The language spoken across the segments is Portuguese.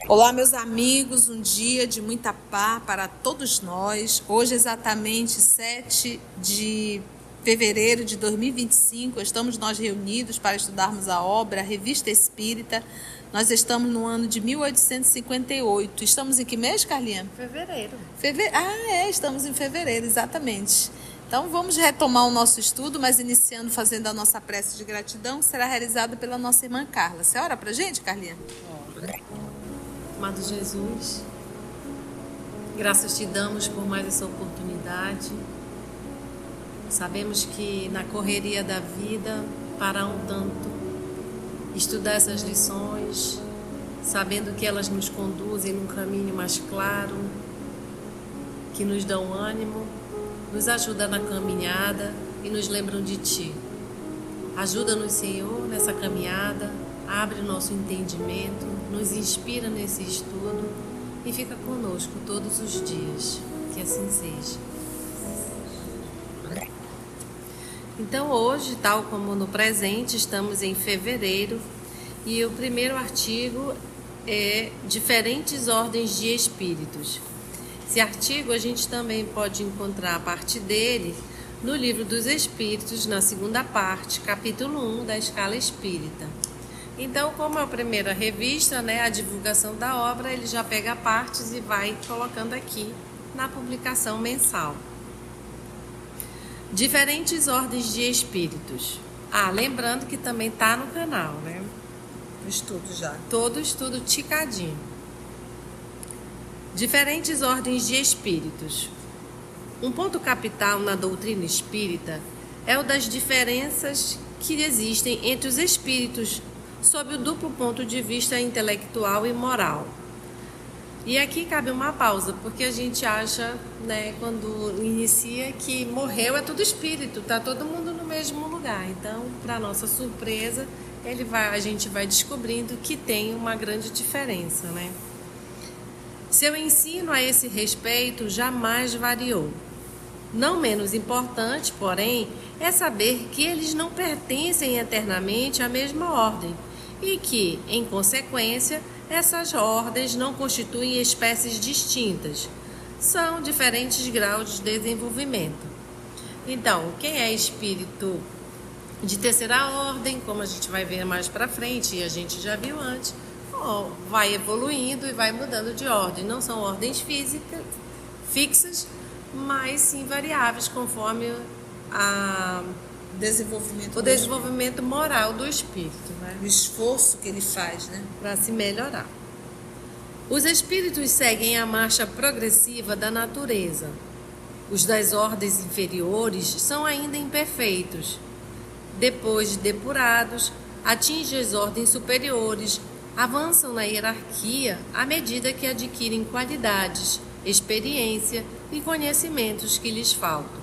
Olá, meus amigos, um dia de muita paz para todos nós. Hoje, exatamente 7 de fevereiro de 2025, estamos nós reunidos para estudarmos a obra, a Revista Espírita. Nós estamos no ano de 1858. Estamos em que mês, Carlinha? Fevereiro. Estamos em fevereiro, exatamente. Então, vamos retomar o nosso estudo, mas iniciando fazendo a nossa prece de gratidão, que será realizada pela nossa irmã Carla. Você ora pra gente, Carlinha? Amado Jesus, graças te damos por mais essa oportunidade. Sabemos que na correria da vida, parar um tanto, estudar essas lições, sabendo que elas nos conduzem num caminho mais claro, que nos dão ânimo, nos ajuda na caminhada e nos lembram de Ti. Ajuda-nos, Senhor, nessa caminhada, abre o nosso entendimento, nos inspira nesse estudo e fica conosco todos os dias. Que assim seja. Então hoje, tal como no presente, estamos em fevereiro e o primeiro artigo é Diferentes Ordens de Espíritos. Esse artigo a gente também pode encontrar a parte dele no Livro dos Espíritos, na segunda parte, capítulo 1 da Escala Espírita. Então, como é a primeira revista, a divulgação da obra, ele já pega partes e vai colocando aqui na publicação mensal. Diferentes ordens de espíritos. Lembrando que também está no canal, O estudo já. Todo estudo ticadinho. Diferentes ordens de espíritos. Um ponto capital na doutrina espírita é o das diferenças que existem entre os espíritos sob o duplo ponto de vista intelectual e moral. E aqui cabe uma pausa, porque a gente acha, quando inicia, que morreu é tudo espírito, está todo mundo no mesmo lugar. Então, para nossa surpresa, a gente vai descobrindo que tem uma grande diferença, Seu ensino a esse respeito jamais variou. Não menos importante, porém, é saber que eles não pertencem eternamente à mesma ordem e que, em consequência, essas ordens não constituem espécies distintas. São diferentes graus de desenvolvimento. Então, quem é espírito de terceira ordem, como a gente vai ver mais para frente, e a gente já viu antes, vai evoluindo e vai mudando de ordem. Não são ordens físicas, fixas, mas sim variáveis conforme o desenvolvimento moral do espírito, O esforço que ele faz, para se melhorar. Os espíritos seguem a marcha progressiva da natureza. Os das ordens inferiores são ainda imperfeitos. Depois de depurados, atingem as ordens superiores, avançam na hierarquia à medida que adquirem qualidades, experiência e conhecimentos que lhes faltam.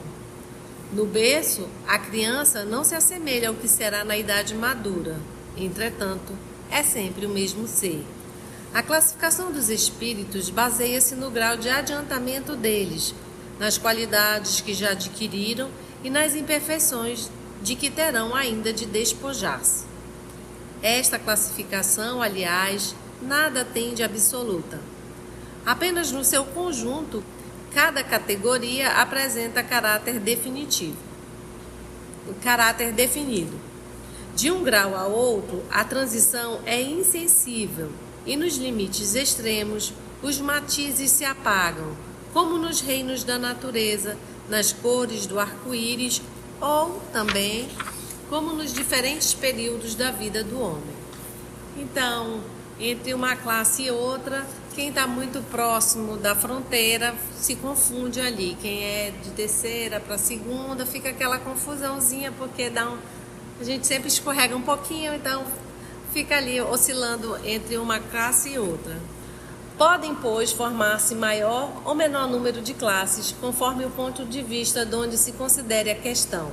No berço, a criança não se assemelha ao que será na idade madura. Entretanto, é sempre o mesmo ser. A classificação dos espíritos baseia-se no grau de adiantamento deles, nas qualidades que já adquiriram e nas imperfeições de que terão ainda de despojar-se. Esta classificação, aliás, nada tem de absoluta. Apenas no seu conjunto, cada categoria apresenta caráter definido. De um grau a outro, a transição é insensível e nos limites extremos, os matizes se apagam, como nos reinos da natureza, nas cores do arco-íris ou também como nos diferentes períodos da vida do homem. Então, entre uma classe e outra, quem está muito próximo da fronteira se confunde ali. Quem é de terceira para segunda fica aquela confusãozinha, porque a gente sempre escorrega um pouquinho, então fica ali oscilando entre uma classe e outra. Podem, pois, formar-se maior ou menor número de classes, conforme o ponto de vista de onde se considere a questão.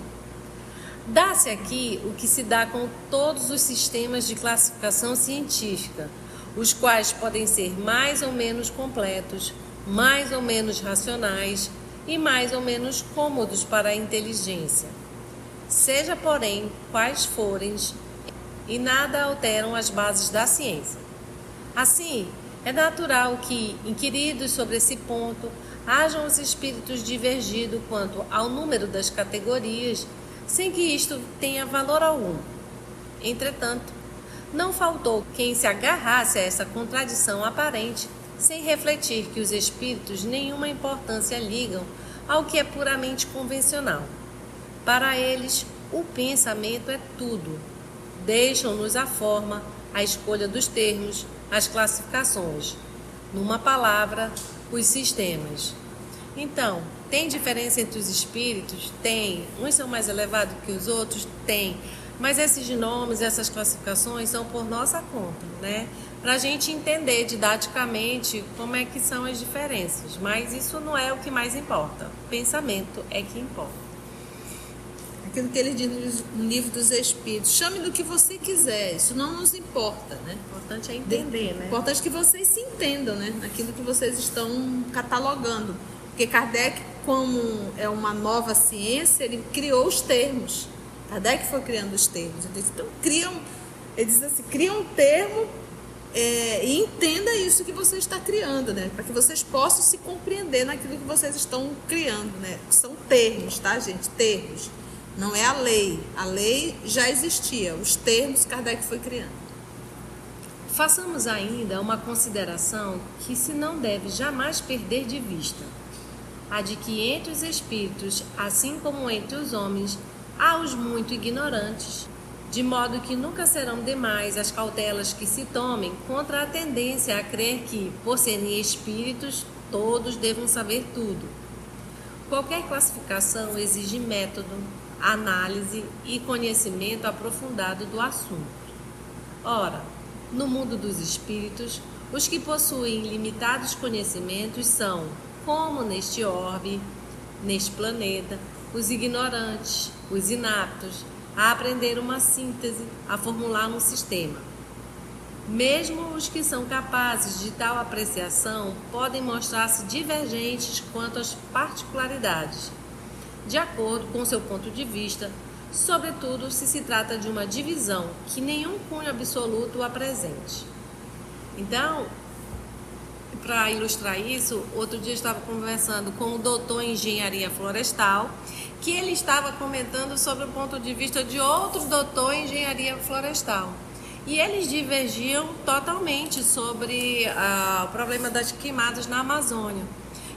Dá-se aqui o que se dá com todos os sistemas de classificação científica, os quais podem ser mais ou menos completos, mais ou menos racionais e mais ou menos cômodos para a inteligência. Seja, porém, quais forem, e nada alteram as bases da ciência. Assim, É natural que, inquiridos sobre esse ponto, hajam os espíritos divergido quanto ao número das categorias, sem que isto tenha valor algum. Entretanto, não faltou quem se agarrasse a essa contradição aparente, sem refletir que os espíritos nenhuma importância ligam ao que é puramente convencional. Para eles, o pensamento é tudo. Deixam-nos a forma, a escolha dos termos, as classificações. Numa palavra, os sistemas. Então, tem diferença entre os espíritos? Tem. Uns são mais elevados que os outros? Tem. Mas esses nomes, essas classificações são por nossa conta, né? Para a gente entender didaticamente como é que são as diferenças. Mas isso não é o que mais importa. O pensamento é que importa. Aquilo que ele diz no livro dos Espíritos, chame do que você quiser, isso não nos importa, né? O importante é entender, né? O importante é que vocês se entendam, né? Naquilo que vocês estão catalogando. Porque Kardec, como é uma nova ciência, ele criou os termos. Kardec foi criando os termos. Ele disse, então, ele diz assim, cria um termo e entenda isso que você está criando, né? Para que vocês possam se compreender naquilo que vocês estão criando, né? São termos, tá, gente? Termos. Não é a lei. A lei já existia. Os termos Kardec foi criando. Façamos ainda uma consideração que se não deve jamais perder de vista. A de que entre os espíritos, assim como entre os homens, há os muito ignorantes, de modo que nunca serão demais as cautelas que se tomem contra a tendência a crer que, por serem espíritos, todos devam saber tudo. Qualquer classificação exige método, análise e conhecimento aprofundado do assunto. Ora, no mundo dos espíritos, os que possuem limitados conhecimentos são, como neste orbe, neste planeta, os ignorantes, os inaptos, a aprender uma síntese, a formular um sistema. Mesmo os que são capazes de tal apreciação podem mostrar-se divergentes quanto às particularidades, de acordo com seu ponto de vista, sobretudo se trata de uma divisão que nenhum cunho absoluto apresente. Então, para ilustrar isso, outro dia eu estava conversando com o doutor em engenharia florestal, que ele estava comentando sobre o ponto de vista de outro doutor em engenharia florestal. E eles divergiam totalmente sobre o problema das queimadas na Amazônia.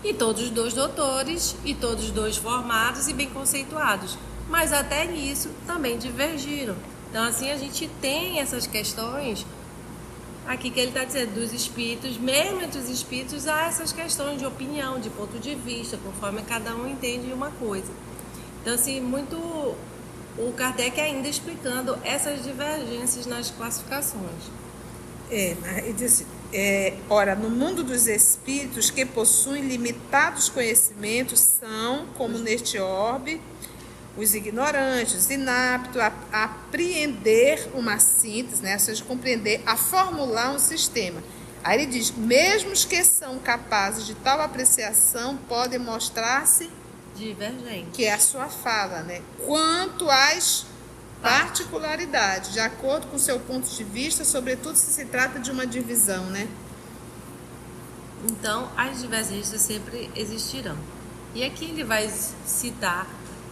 E todos os dois doutores, e todos os dois formados e bem conceituados. Mas até nisso também divergiram. Então, assim, a gente tem essas questões aqui que ele está dizendo dos espíritos, mesmo entre os espíritos, há essas questões de opinião, de ponto de vista, conforme cada um entende uma coisa. Então, assim, muito o Kardec ainda explicando essas divergências nas classificações. Ele disse, ora, no mundo dos espíritos que possuem limitados conhecimentos são, como neste orbe, os ignorantes, os inaptos a apreender uma síntese, né? Ou seja, compreender, a formular um sistema. Aí ele diz, mesmo os que são capazes de tal apreciação podem mostrar-se divergentes. Que é a sua fala, né? Quanto às particularidades, de acordo com o seu ponto de vista, sobretudo se trata de uma divisão, né? Então, as divergências sempre existirão. E aqui ele vai citar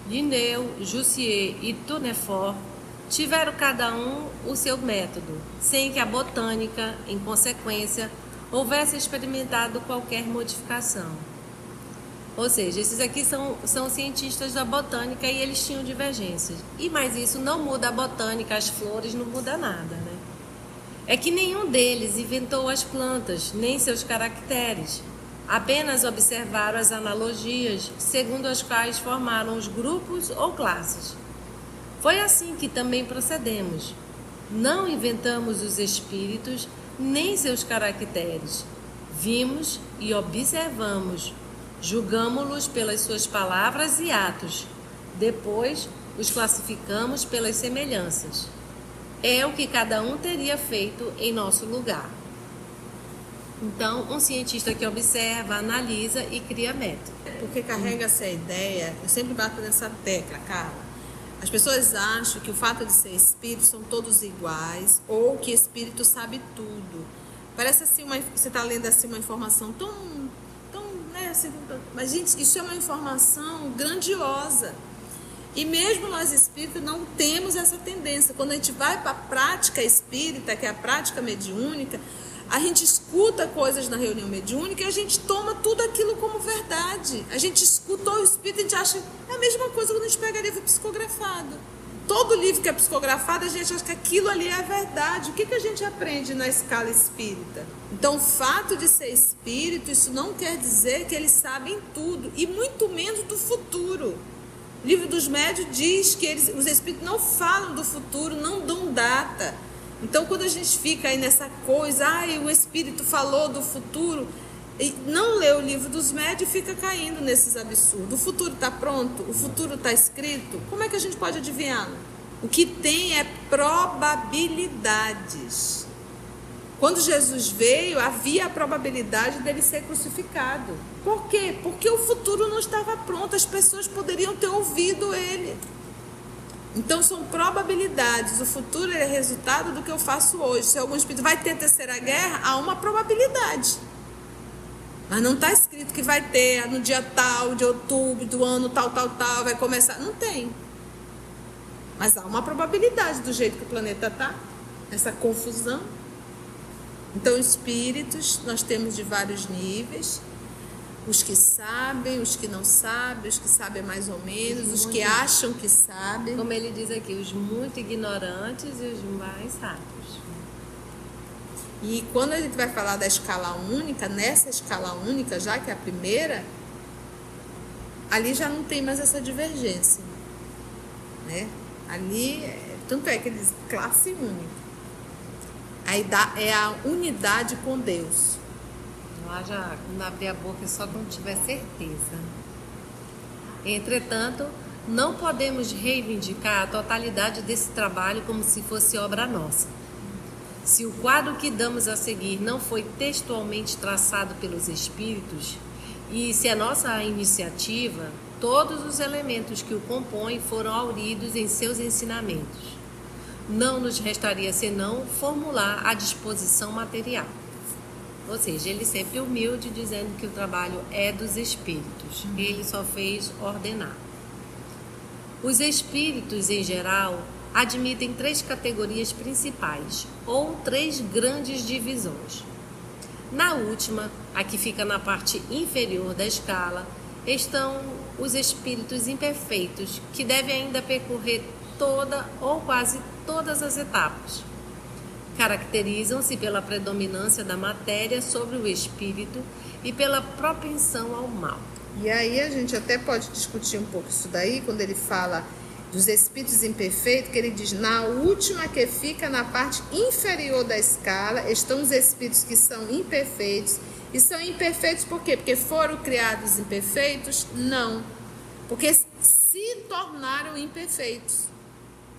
Linneu, Jussier e Tournefort tiveram cada um o seu método, sem que a botânica, em consequência, houvesse experimentado qualquer modificação. Ou seja, esses aqui são cientistas da botânica e eles tinham divergências. Mas isso não muda a botânica, as flores não muda nada, né? É que nenhum deles inventou as plantas, nem seus caracteres. Apenas observaram as analogias, segundo as quais formaram os grupos ou classes. Foi assim que também procedemos. Não inventamos os espíritos, nem seus caracteres. Vimos e observamos. Julgamo-los pelas suas palavras e atos. Depois, os classificamos pelas semelhanças. É o que cada um teria feito em nosso lugar. Então, um cientista que observa, analisa e cria método. Porque carrega essa ideia, eu sempre bato nessa tecla, Carla. As pessoas acham que o fato de ser espírito são todos iguais ou que espírito sabe tudo. Parece assim, você está lendo assim uma informação tão, né, assim, mas gente, isso é uma informação grandiosa. E mesmo nós espíritos não temos essa tendência. Quando a gente vai para a prática espírita, que é a prática mediúnica, a gente escuta coisas na reunião mediúnica e a gente toma tudo aquilo como verdade. A gente escutou o espírito e a gente acha a mesma coisa quando a gente pega livro psicografado. Todo livro que é psicografado, a gente acha que aquilo ali é verdade. O que a gente aprende na escala espírita? Então, o fato de ser espírito, isso não quer dizer que eles sabem tudo, e muito menos do futuro. O livro dos médiuns diz que os espíritos não falam do futuro, não dão data. Então, quando a gente fica aí nessa coisa, o espírito falou do futuro, e não lê o livro dos médiuns e fica caindo nesses absurdos. O futuro está pronto? O futuro está escrito? Como é que a gente pode adivinhar? O que tem é probabilidades. Quando Jesus veio, havia a probabilidade dele ser crucificado. Por quê? Porque o futuro não estava pronto, as pessoas poderiam ter ouvido ele. Então são probabilidades. O futuro é resultado do que eu faço hoje. Se algum espírito vai ter terceira guerra, há uma probabilidade. Mas não está escrito que vai ter no dia tal, de outubro, do ano tal, vai começar. Não tem. Mas há uma probabilidade do jeito que o planeta está, essa confusão. Então, espíritos, nós temos de vários níveis. Os que sabem, os que não sabem, os que sabem mais ou menos, os que acham que sabem. Como ele diz aqui, os muito ignorantes e os mais sábios. E quando a gente vai falar da escala única, nessa escala única, já que é a primeira, ali já não tem mais essa divergência, né? Ali, tanto é que eles classe única. Aí é a unidade com Deus. Lá já não abrir a boca só quando tiver certeza. Entretanto, não podemos reivindicar a totalidade desse trabalho como se fosse obra nossa. Se o quadro que damos a seguir não foi textualmente traçado pelos espíritos, e se a nossa iniciativa, todos os elementos que o compõem foram hauridos em seus ensinamentos, não nos restaria senão formular a disposição material. Ou seja, ele sempre humilde, dizendo que o trabalho é dos espíritos. Ele só fez ordenar. Os espíritos, em geral, admitem 3 categorias principais, ou 3 grandes divisões. Na última, a que fica na parte inferior da escala, estão os espíritos imperfeitos, que devem ainda percorrer toda ou quase todas as etapas. Caracterizam-se pela predominância da matéria sobre o espírito e pela propensão ao mal. E aí a gente até pode discutir um pouco isso daí, quando ele fala dos espíritos imperfeitos, que ele diz, na última que fica na parte inferior da escala, estão os espíritos que são imperfeitos. E são imperfeitos por quê? Porque foram criados imperfeitos? Não. Porque se tornaram imperfeitos,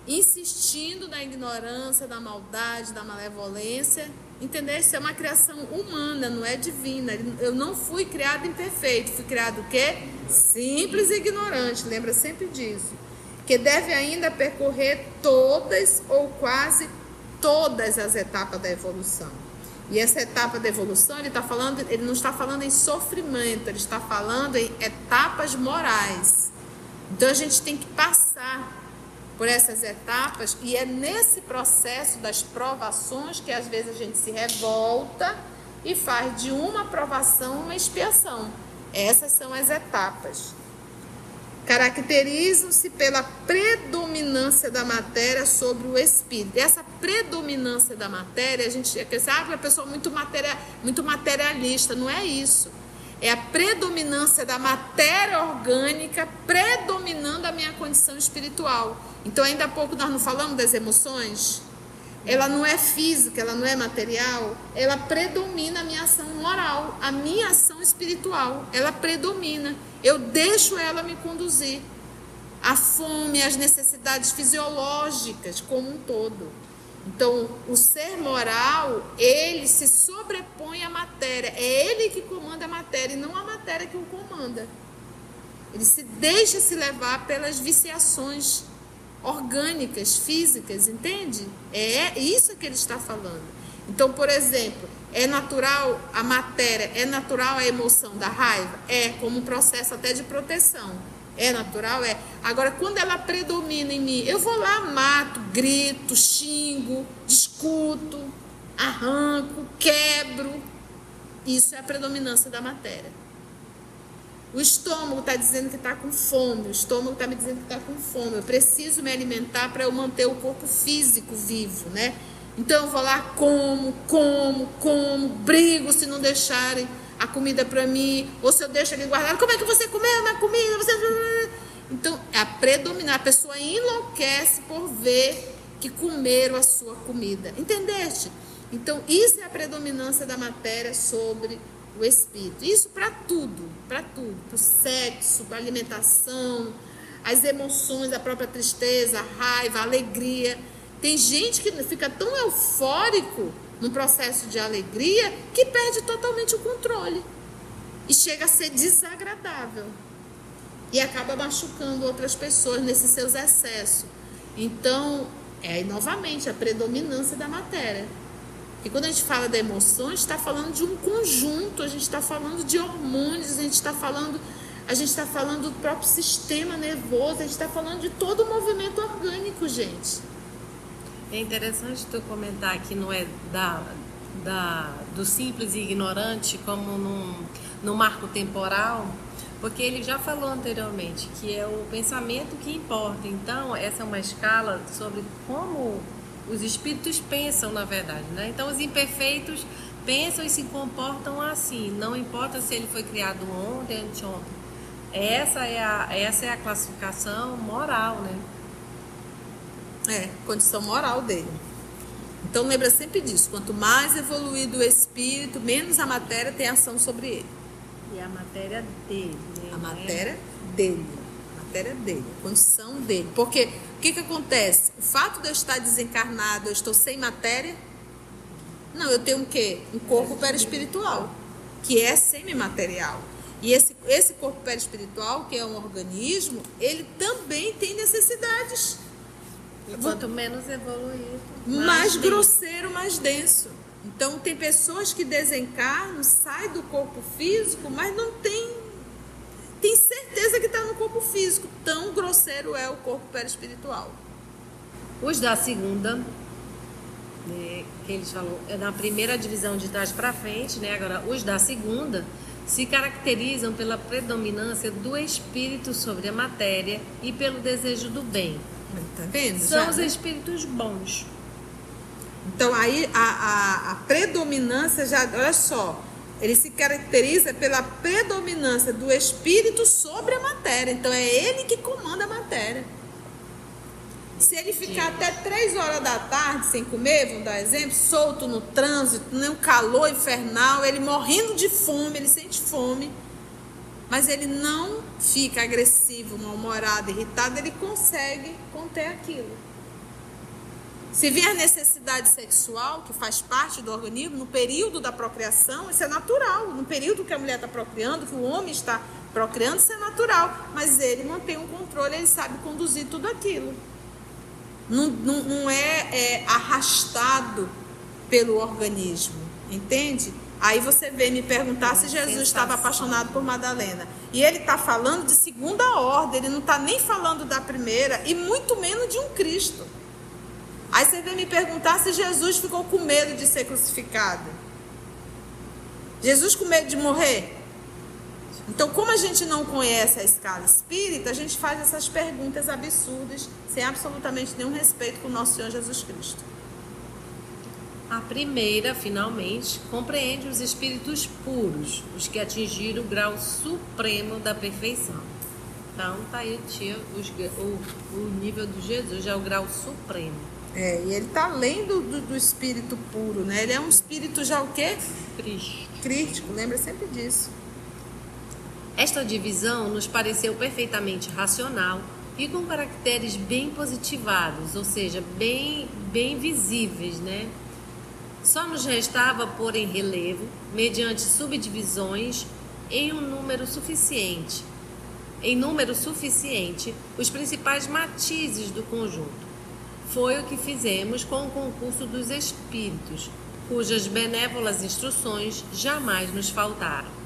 insistindo na ignorância, da maldade, da malevolência. Entendeu? Isso é uma criação humana, não é divina. Eu não fui criado imperfeito, fui criado o quê? Simples e ignorante, lembra sempre disso. Que deve ainda percorrer todas ou quase todas as etapas da evolução. E essa etapa da evolução, ele não está falando em sofrimento, ele está falando em etapas morais. Então a gente tem que passar por essas etapas, e é nesse processo das provações que às vezes a gente se revolta e faz de uma provação uma expiação. Essas são as etapas. Caracterizam-se pela predominância da matéria sobre o espírito. E essa predominância da matéria, a gente pensa que é uma pessoa muito materialista. Não é isso. É a predominância da matéria orgânica predominando a minha condição espiritual. Então, ainda há pouco nós não falamos das emoções? Ela não é física, ela não é material. Ela predomina a minha ação moral, a minha ação espiritual. Ela predomina. Eu deixo ela me conduzir. A fome, as necessidades fisiológicas como um todo. Então, o ser moral, ele se sobrepõe à matéria. É ele que comanda a matéria e não a matéria que o comanda. Ele se deixa se levar pelas viciações orgânicas, físicas, entende? É isso que ele está falando. Então, por exemplo, É natural a matéria, é natural a emoção da raiva? É, como um processo até de proteção. É natural? É. Agora, quando ela predomina em mim, eu vou lá, mato, grito, xingo, discuto, arranco, quebro. Isso é a predominância da matéria. O estômago está dizendo que está com fome, o estômago está me dizendo que está com fome. Eu preciso me alimentar para eu manter o corpo físico vivo, né? Então eu vou lá, como, brigo se não deixarem a comida para mim, ou se eu deixo ali guardado, como é que você comeu minha comida? Então, a predominar, a pessoa enlouquece por ver que comeram a sua comida. Entendeste? Então, isso é a predominância da matéria sobre o espírito. Isso para tudo, para o sexo, para a alimentação, as emoções, a própria tristeza, a raiva, a alegria. Tem gente que fica tão eufórico no processo de alegria que perde totalmente o controle e chega a ser desagradável e acaba machucando outras pessoas nesses seus excessos. Então, novamente a predominância da matéria. E quando a gente fala da emoção, a gente está falando de um conjunto, a gente está falando de hormônios, a gente está falando do próprio sistema nervoso, a gente está falando de todo o movimento orgânico, gente. É interessante tu comentar que não é do simples e ignorante como num marco temporal, porque ele já falou anteriormente que é o pensamento que importa. Então, essa é uma escala sobre como os espíritos pensam, na verdade, né? Então, os imperfeitos pensam e se comportam assim. Não importa se ele foi criado ontem, anteontem. Essa é a classificação moral, né? Condição moral dele. Então, lembra sempre disso. Quanto mais evoluído o espírito, menos a matéria tem ação sobre ele. E a matéria dele, né? A matéria dele. A condição dele. Porque o que acontece? O fato de eu estar desencarnado, eu estou sem matéria? Não, eu tenho o quê? Um corpo perispiritual, que é semimaterial. E esse corpo perispiritual, que é um organismo, ele também tem necessidades. E quanto menos evoluído, mais grosseiro, mais denso. Então, tem pessoas que desencarnam, saem do corpo físico, mas não tem certeza que está no corpo físico. Tão grosseiro é o corpo perispiritual. Os da segunda, né, que eles falam, é na primeira divisão de trás para frente, né? Agora, os da segunda se caracterizam pela predominância do espírito sobre a matéria e pelo desejo do bem. Tá vendo? São os espíritos bons. Então, aí a predominância olha só, ele se caracteriza pela predominância do espírito sobre a matéria. Então, é ele que comanda a matéria. Se ele ficar até 3 horas da tarde sem comer, vamos dar exemplo, solto no trânsito, num calor infernal, ele morrendo de fome, ele sente fome, mas ele não fica agressivo, mal-humorado, irritado, ele consegue conter aquilo. Se vier a necessidade sexual, que faz parte do organismo, no período da procriação, isso é natural. No período que a mulher está procriando, que o homem está procriando, isso é natural. Mas ele mantém um controle, ele sabe conduzir tudo aquilo. Não é arrastado pelo organismo, entende? Aí você vem me perguntar se Jesus estava apaixonado por Madalena. E ele está falando de segunda ordem, ele não está nem falando da primeira, e muito menos de um Cristo. Aí você vem me perguntar se Jesus ficou com medo de ser crucificado. Jesus com medo de morrer? Então, como a gente não conhece a escala espírita, a gente faz essas perguntas absurdas, sem absolutamente nenhum respeito com o nosso Senhor Jesus Cristo. A primeira, finalmente, compreende os espíritos puros, os que atingiram o grau supremo da perfeição. Então, tá aí, o nível de Jesus já é o grau supremo. E ele está além do espírito puro, né? Ele é um espírito já o quê? Crístico, lembra sempre disso. Esta divisão nos pareceu perfeitamente racional e com caracteres bem positivados, ou seja, bem visíveis, né? Só nos restava pôr em relevo, mediante subdivisões, em número suficiente, os principais matizes do conjunto. Foi o que fizemos com o concurso dos espíritos, cujas benévolas instruções jamais nos faltaram.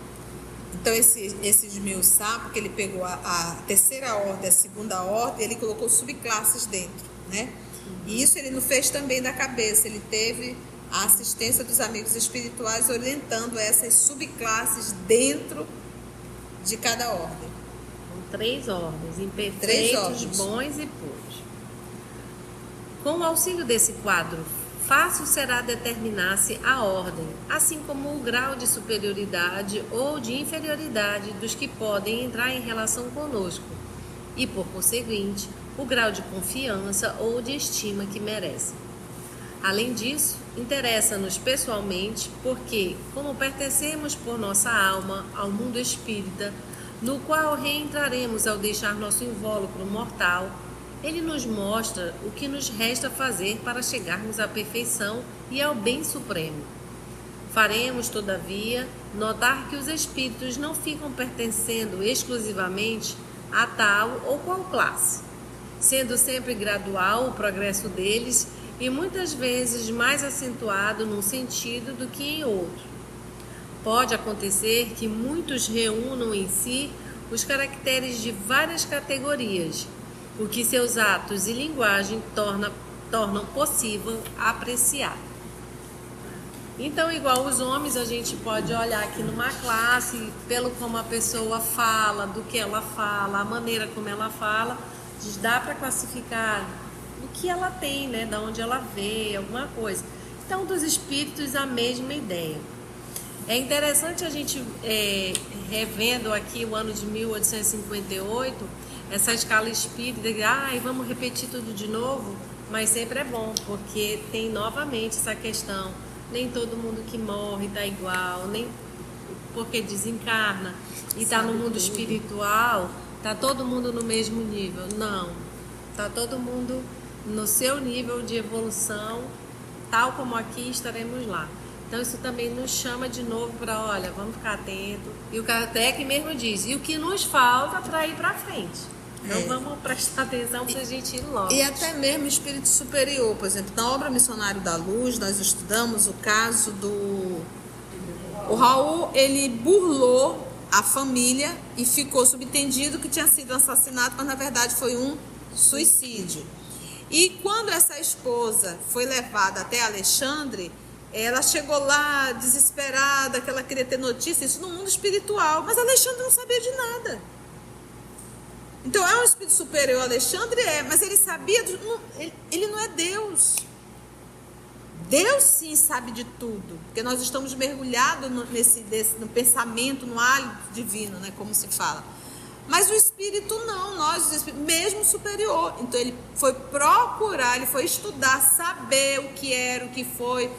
Então, esses 1000 sapos, que ele pegou a terceira ordem, a segunda ordem, ele colocou subclasses dentro, né? E isso ele não fez também da cabeça, ele teve a assistência dos amigos espirituais orientando essas subclasses dentro de cada ordem. Com 3 ordens, imperfeitos, bons e puros. Com o auxílio desse quadro, fácil será determinar-se a ordem, assim como o grau de superioridade ou de inferioridade dos que podem entrar em relação conosco, e, por conseguinte, o grau de confiança ou de estima que merecem. Além disso, interessa-nos pessoalmente porque, como pertencemos por nossa alma ao mundo espírita, no qual reentraremos ao deixar nosso invólucro mortal, ele nos mostra o que nos resta fazer para chegarmos à perfeição e ao bem supremo. Faremos, todavia, notar que os espíritos não ficam pertencendo exclusivamente a tal ou qual classe, sendo sempre gradual o progresso deles e muitas vezes mais acentuado num sentido do que em outro. Pode acontecer que muitos reúnam em si os caracteres de várias categorias, o que seus atos e linguagem tornam possível apreciar. Então, igual os homens, a gente pode olhar aqui numa classe, pelo como a pessoa fala, do que ela fala, a maneira como ela fala, dá para classificar o que ela tem, né? Da onde ela veio, alguma coisa. Então, dos espíritos, a mesma ideia. É interessante a gente, revendo aqui o ano de 1858, essa escala espírita, vamos repetir tudo de novo, mas sempre é bom, porque tem novamente essa questão, nem todo mundo que morre está igual, nem porque desencarna e está no mundo espiritual, está todo mundo no mesmo nível. Não, está todo mundo no seu nível de evolução, tal como aqui estaremos lá. Então isso também nos chama de novo para, olha, vamos ficar atento. E o Kardec mesmo diz, e o que nos falta para ir para frente. Então vamos prestar atenção para a gente ir logo. E até mesmo espírito superior. Por exemplo, na obra Missionário da Luz, nós estudamos o caso do... O Raul, ele burlou a família e ficou subentendido que tinha sido assassinado, mas na verdade foi um suicídio. E quando essa esposa foi levada até Alexandre, ela chegou lá desesperada, que ela queria ter notícia, isso no mundo espiritual, mas Alexandre não sabia de nada. Então é um espírito superior, Alexandre mas ele sabia, ele não é Deus. Deus sim sabe de tudo, porque nós estamos mergulhados no pensamento, no hálito divino, né, como se fala. Mas o espírito não, mesmo superior. Então ele foi procurar, ele foi estudar, saber o que era, o que foi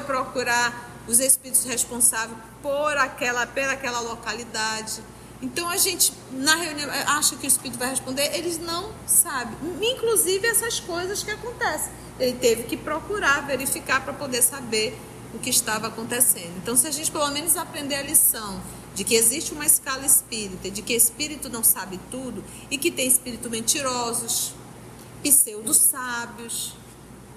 procurar os espíritos responsáveis por aquela localidade. Então a gente, na reunião, acha que o espírito vai responder, eles não sabem. Inclusive essas coisas que acontecem. Ele teve que procurar, verificar para poder saber o que estava acontecendo. Então, se a gente pelo menos aprender a lição de que existe uma escala espírita, de que espírito não sabe tudo e que tem espíritos mentirosos, pseudo-sábios,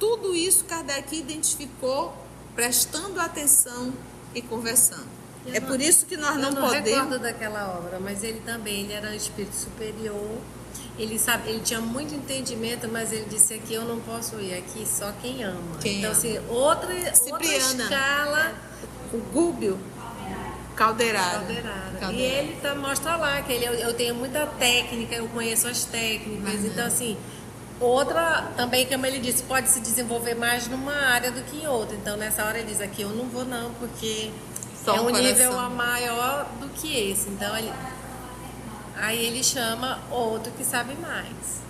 tudo isso Kardec identificou prestando atenção e conversando. Por isso que nós não podemos... Eu não recordo daquela obra, mas ele era um espírito superior. Ele tinha muito entendimento, mas ele disse aqui, eu não posso ir, aqui só quem ama. Então, assim, outra escala... O Gúbio Calderara. E ele mostra lá que eu tenho muita técnica, eu conheço as técnicas. Então, assim, outra também, como ele disse, pode se desenvolver mais numa área do que em outra. Então, nessa hora ele diz aqui, eu não vou não, porque é um nível maior do que esse. Então, aí ele chama outro que sabe mais.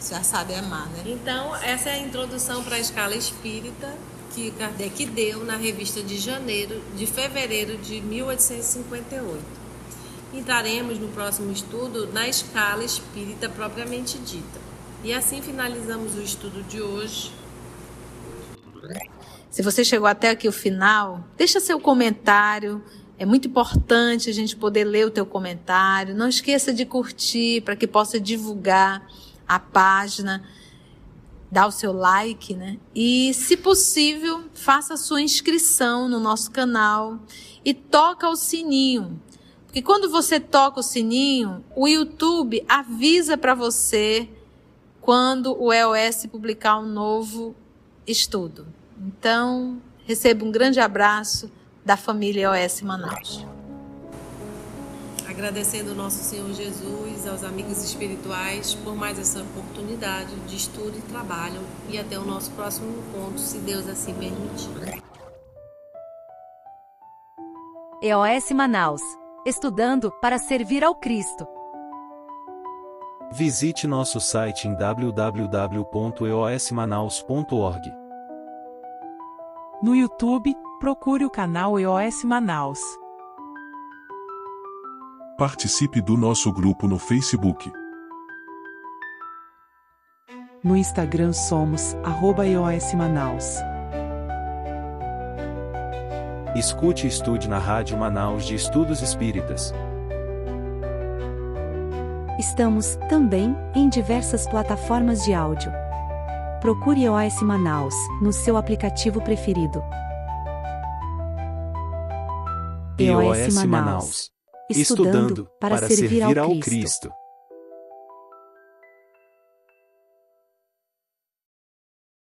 Já sabe amar, né? Então, essa é a introdução para a escala espírita que Kardec deu na revista de fevereiro de 1858. Entraremos no próximo estudo na escala espírita propriamente dita. E assim finalizamos o estudo de hoje. Se você chegou até aqui o final, deixa seu comentário. É muito importante a gente poder ler o teu comentário. Não esqueça de curtir para que possa divulgar a página. dá o seu like, né? E, se possível, faça a sua inscrição no nosso canal e toca o sininho. Porque quando você toca o sininho, o YouTube avisa para você quando o EOS publicar um novo estudo. Então, receba um grande abraço da família EOS Manaus. Agradecendo ao nosso Senhor Jesus, aos amigos espirituais, por mais essa oportunidade de estudo e trabalho. E até o nosso próximo encontro, se Deus assim permitir. EOS Manaus. Estudando para servir ao Cristo. Visite nosso site em www.eosmanaus.org. No YouTube, procure o canal EOS Manaus. Participe do nosso grupo no Facebook. No Instagram somos @EOS Manaus. Escute e estude na Rádio Manaus de Estudos Espíritas. Estamos, também, em diversas plataformas de áudio. Procure EOS Manaus, no seu aplicativo preferido. EOS Manaus. Estudando para servir ao Cristo.